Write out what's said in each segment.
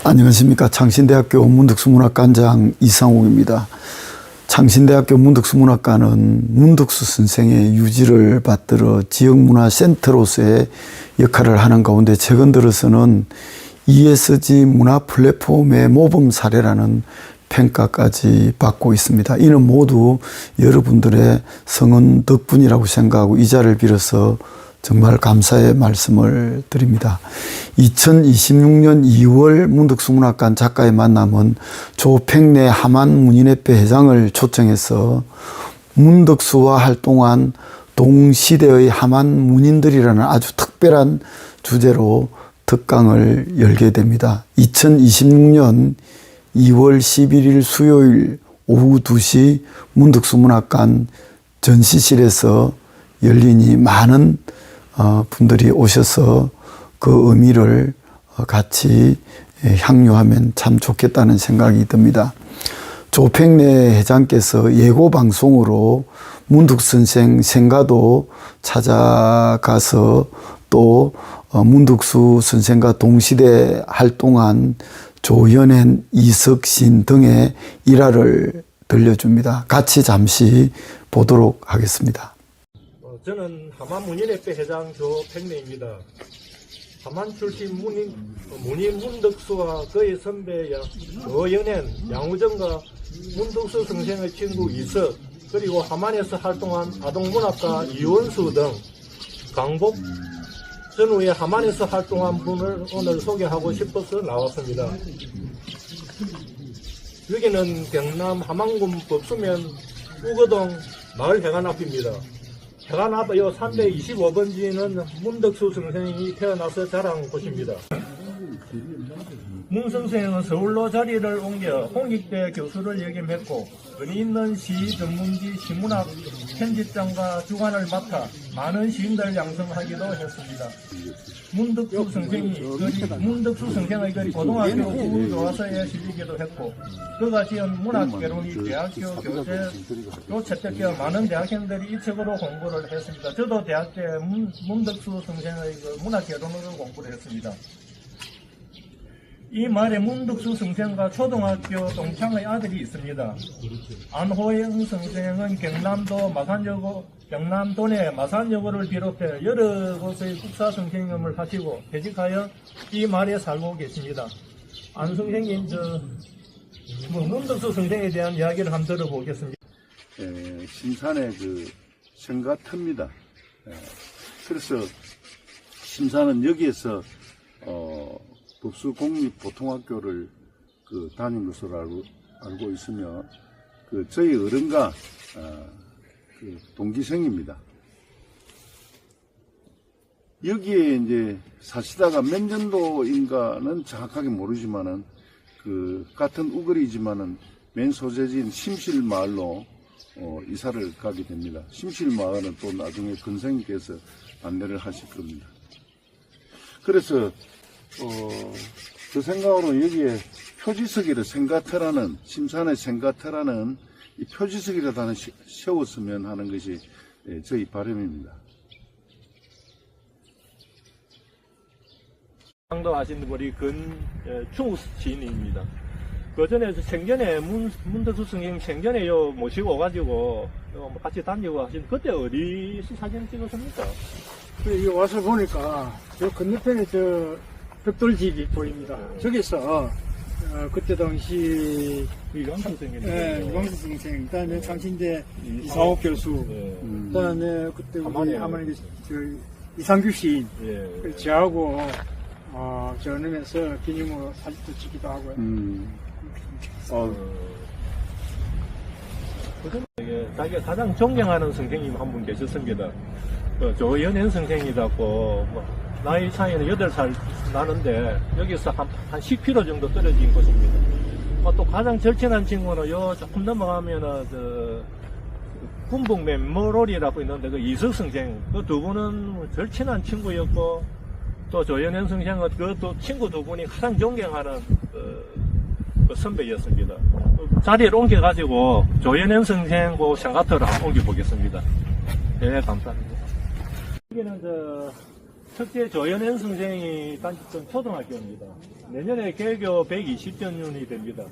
안녕하십니까. 창신대학교 문득수문학관장 이상욱입니다. 창신대학교 문득수문학관은 문득수 선생의 유지를 받들어 지역문화센터로서의 역할을 하는 가운데 최근 들어서는 ESG 문화 플랫폼의 모범 사례라는 평가까지 받고 있습니다. 이는 모두 여러분들의 성원 덕분이라고 생각하고 이 자리를 빌어서 정말 감사의 말씀을 드립니다. 2026년 2월 문득수문학관 작가의 만남은 조팽래 하만문인협회 회장을 초청해서 문득수와 활동한 동시대의 하만문인들이라는 아주 특별한 주제로 특강을 열게 됩니다. 2026년 2월 11일 수요일 오후 2시 문득수문학관 전시실에서 열리니 많은 분들이 오셔서 그 의미를 같이 향유하면 참 좋겠다는 생각이 듭니다. 조팽래 회장께서 예고방송으로 문득선생 생가도 찾아가서 또 문득수 선생과 동시대 활동한 조연현, 이석신 등의 일화를 들려줍니다. 같이 잠시 보도록 하겠습니다. 저는 하만문인협회 회장 조팽래입니다. 하만 출신 문인 문득수와 그의 선배 조연현, 양우정과 문득수 선생의 친구 이석, 그리고 하만에서 활동한 아동문학가 이원수 등 강복 전후에 하만에서 활동한 분을 오늘 소개하고 싶어서 나왔습니다. 여기는 경남 함안군 법수면 우거동 마을 회관 앞입니다. 회관 앞 325번지는 문득수 선생이 태어나서 자란 곳입니다. 문 선생은 서울로 자리를 옮겨 홍익대 교수를 역임했고 의미 있는 시 전문지 시문학 편집장과 주관을 맡아 많은 시인들 양성하기도 했습니다. 문득수 선생의 글이 고등학교 국어교과서에 실리기도 했고 그가 지은 문학개론이 대학교 교재로 채택되어 많은 대학생들이 이 책으로 공부를 했습니다. 저도 대학 때 문득수 선생의 문학개론을 공부를 했습니다. 이 말에 문득수 선생과 초등학교 동창의 아들이 있습니다. 안호영 선생은 경남도 내 마산여고를 비롯해 여러 곳의 국사 선생님을 하시고 퇴직하여 이 말에 살고 계십니다. 안 선생님, 문득수 선생에 대한 이야기를 한번 들어보겠습니다. 심산의 생가터입니다. 그래서 심산은 여기에서 법수공립보통학교를 다닌 것으로 알고 있으며 저희 어른과 동기생입니다. 여기에 이제 사시다가 몇 년도인가는 정확하게 모르지만은 같은 우거리지만은 맨 소재지인 심실마을로 이사를 가게 됩니다. 심실마을은 또 나중에 근생님께서 안내를 하실 겁니다. 그래서 그 생각으로 여기에 표지석이를 생가터라는 심산의 생가터라는 이 표지석이라도 하나 세웠으면 하는 것이 저희 바람입니다. 강도 하신 분이 근충우 시인입니다. 그 전에 생전에 문득수 선생님 생전에 모시고 오가지고 같이 다니고 하신 그때 어디서 사진 찍었습니까? 여기 와서 보니까 저 건너편에 벽돌집이 보입니다. 저기서 그때 당시 이광수 선생님, 이광수 선생, 그다음에 창신대 이상옥 교수, 그다음에 그때 우리 하만에 이상규 시인, 저하고 저놈에서 기념으로 사진도 찍기도 하고요. 자기가 가장 존경하는 선생님 한 분 계셨습니다. 조연현 선생이라고 나이 차이는 8살 나는데 여기서 한 10km 정도 떨어진 곳입니다. 또 가장 절친한 친구는 조금 넘어가면은 군북 멤모롤이라고 있는데 이석 선생 그 두 분은 절친한 친구였고 또 조연현 선생은 또 친구 두 분이 가장 존경하는 선배였습니다. 자리를 옮겨가지고 조연현 선생하고 생가터를 한번 옮겨보겠습니다. 네, 감사합니다. 여기는 첫째 조연현 선생이 다녔던 초등학교입니다. 내년에 개교 120주년이 됩니다.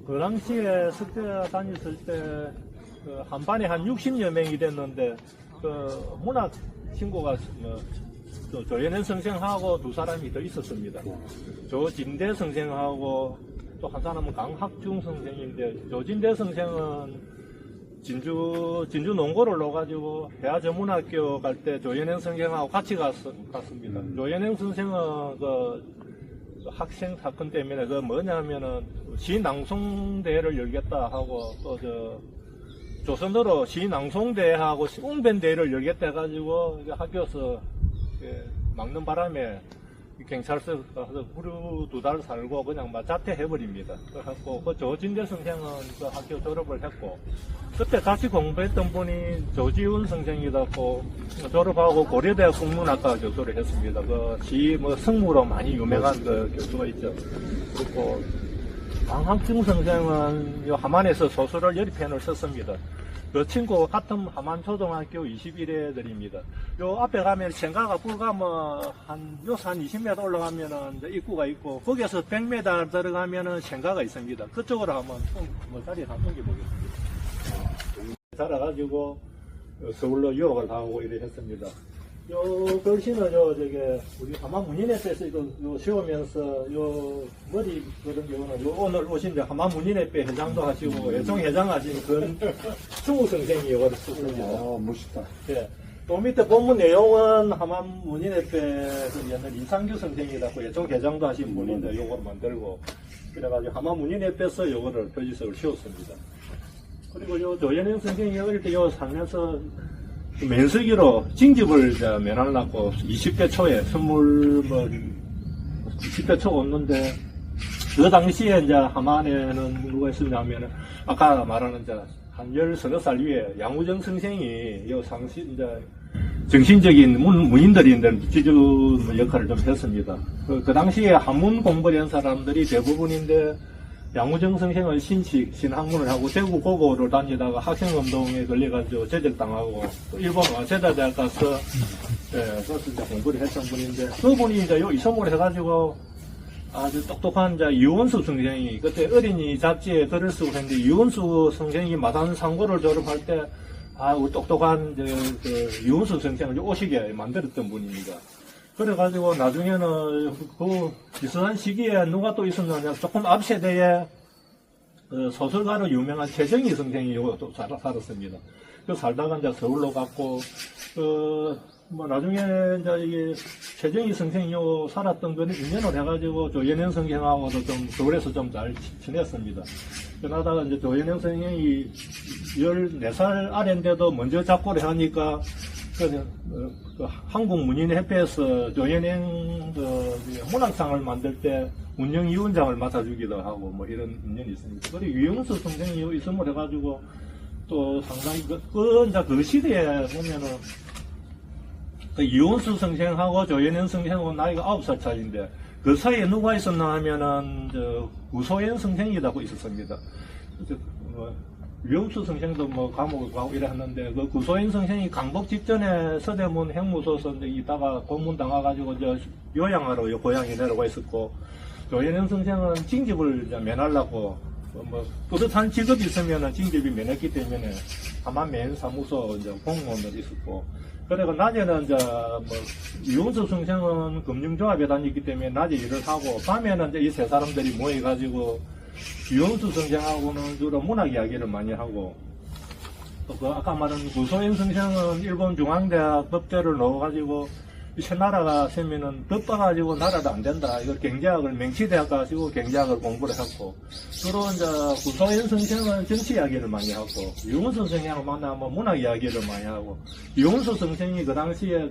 그 당시에 석재 다녔을 때 한 반에 한 60여 명이 됐는데 문학 친구가 조연현 선생하고 두 사람이 더 있었습니다. 조진대 선생하고 또 한 사람은 강학중 선생인데 조진대 선생은 진주 농고를 넣어가지고 해화전문학교 갈 때 조연행 선생하고 같이 갔습니다. 조연행 선생은 그 학생 사건 때문에 그 뭐냐면은 시낭송대회를 열겠다 하고 또 조선어로 시낭송대회하고 웅변대회를 열겠다 해가지고 학교에서 막는 바람에 경찰서 가서 하루 2달 살고 그냥 막 자퇴해버립니다. 그래갖고 그 조진대 선생은 그 학교 졸업을 했고 그때 같이 공부했던 분이 조지훈 선생이라고 졸업하고 고려대학 국문학과 교수를 했습니다. 성무로 많이 유명한 그 교수가 있죠. 그리고 강학중 선생은 함안에서 소설을 10편을 썼습니다. 그 친구 같은 함안초등학교 21회들입니다. 요 앞에 가면 생가가 불가면 한 20m 올라가면은 입구가 있고 거기에서 100m 들어가면은 생가가 있습니다. 그쪽으로 한번 자리에 한번 옮겨보겠습니다. 자라가지고 서울로 유학을 하고 이래 했습니다. 요 글씨는 우리 하만 문인회에서 요 세우면서 요 머리 그런 경우는 요 오늘 오신 하만 문인회회 회장도 하시고 애송 회장 하신 중우 선생이 요거를 썼습니다. 멋있다. 예. 또 밑에 본문 내용은 하만 문인회에서 옛날 이상규 선생이라고 애송 회장도 하신 분인데 요거를 만들고 그래가지고 하만 문인회에서 요거를 표지석을 씌웠습니다. 그리고 요 조연행 선생이 어릴 때 요 살면서 면석이로 징집을 면하려고 20대 초에 20대 초 왔는데 그 당시에 이제 함안에는 누가 있었냐면은 아까 말하는 한 10살 위에 양우정 선생이 요 정신적인 문인들인데 지주 역할을 좀 했습니다. 그 당시에 한문 공부를 한 사람들이 대부분인데 양우정 선생은 신학문을 하고 대구 고고를 다니다가 학생운동에 걸려가지고 제적당하고 또 일본 와세다대학 가서 거기서 이제 공부를 했던 분인데 그분이 이제 요 이성을 해가지고 아주 똑똑한 이원수 선생이 그때 어린이 잡지에 글을 쓰고 했는데 이원수 선생이 마산 상고를 졸업할 때 우리 똑똑한 이원수 선생을 오시게 만들었던 분입니다. 그래가지고 나중에는 그 비슷한 시기에 누가 또 있었느냐 조금 앞 세대에 소설가로 유명한 최정희 선생이 또 살았습니다. 그 살다가 이제 서울로 갔고 나중에 이제 이게 최정희 선생이 살았던 거는 인연을 해가지고 조연행 선생하고도 좀 서울에서 좀 잘 지냈습니다. 그러다가 이제 조연행 선생이 14살 아래인데도 먼저 작고를 하니까 한국문인협회에서 조연행 문학상을 만들 때 운영위원장을 맡아주기도 하고 뭐 이런 인연이 있습니다. 그리고 유영수 선생이 있음을 해가지고 또 상당히 그 시대에 보면은 이원수 선생하고 조연행 선생하고 나이가 9살 차이인데 그 사이에 누가 있었나 하면은 구소연 선생이라고 있었습니다. 유영수 선생도 감옥을 가고 이래 했는데 그 구소연 선생이 강복 직전에 서대문 행무소서 있다가 고문당해가지고 요양하러 고향에 내려가 있었고 조연행 선생은 징집을 면하려고 뿌듯한 직업이 있으면 징집이 면했기 때문에 하만 면사무소 공무원을 있었고 그리고 낮에는 유원수 선생은 금융조합에 다녔기 때문에 낮에 일을 하고 밤에는 이 세 사람들이 모여가지고 유원수 선생하고는 주로 문학 이야기를 많이 하고 또 아까 말한 구소연 선생은 일본 중앙대학 법대를 넣어가지고 나라가 세면은 덮어가지고 나라도 안 된다. 이걸 경제학을 맹치대학 가지고 경제학을 공부를 했고 주로 이제 구소연 선생은 정치 이야기를 많이 하고 유원수 선생하고 만나면 문학 이야기를 많이 하고 유원수 선생이 그 당시에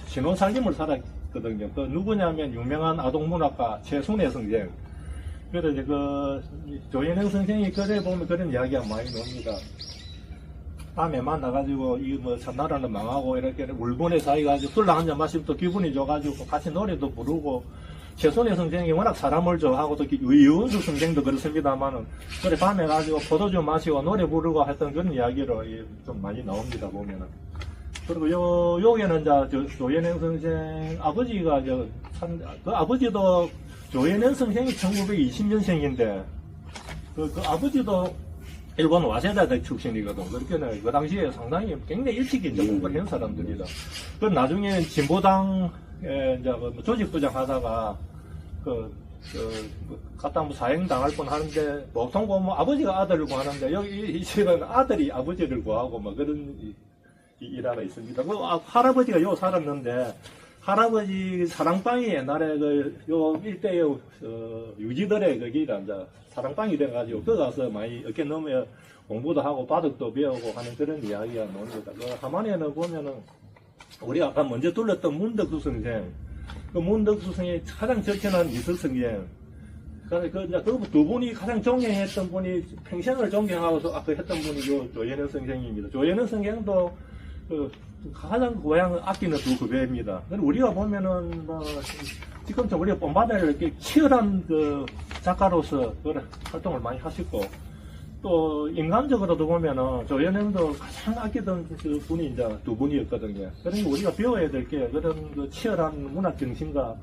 신혼살림을 살았거든요. 누구냐면 유명한 아동문학가 최순애 선생. 그래서 이제 조연행 선생이 글에 보면 그런 이야기가 많이 나옵니다. 밤에 만나가지고 참나라는 망하고 이렇게 울분에 사이가지고 술 한잔 마시면 또 기분이 좋아가지고 같이 노래도 부르고 최순애 선생이 워낙 사람을 좋아하고 또 이은수 선생도 그렇습니다만은 그래 밤에 가지고 포도주 마시고 노래 부르고 했던 그런 이야기로 좀 많이 나옵니다 보면은. 그리고 요게는 이제 조현행 선생 아버지가 그 아버지도 조현행 선생이 1920년생인데 그 아버지도 일본 와세다 대 출신이거든. 그렇게 그 당시에 상당히 굉장히 일찍 이제 공부를 한 사람들이다. 그 나중에 진보당에 이제 그 조직부장 하다가 갔다 뭐 사형 당할 뻔 하는데 보통 보면 아버지가 아들을 구하는데 여기 이 집은 아들이 아버지를 구하고 뭐 그런 일화가 있습니다. 그 할아버지가 요 살았는데 할아버지 사랑방이 옛날에 요 일대의 유지들의 거기라 이제 사랑방이 돼가지고 그 가서 많이 어깨 넘어 공부도 하고 바둑도 배우고 하는 그런 이야기가 나옵니다. 그 하만에는 보면은 우리 아까 먼저 둘렀던 문덕수 선생, 그 문덕수 선생이 가장 절친한 이슬 선생, 그 두 분이 가장 존경했던 분이 평생을 존경하고서 아까 했던 분이 요 조현현 선생입니다. 조현현 선생도 가장 고향을 아끼는 두 후배입니다. 우리가 보면은 지금처럼 우리가 본받아야 이렇게 치열한 작가로서 활동을 많이 하셨고 또 인간적으로도 보면은 조현현도 가장 아끼던 분이 이제 두 분이었거든요. 그러니까 우리가 배워야 될 게 그런 치열한 문학 정신과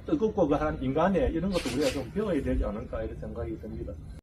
뜨겁고 한 인간의 이런 것도 우리가 좀 배워야 되지 않을까 이런 생각이 듭니다.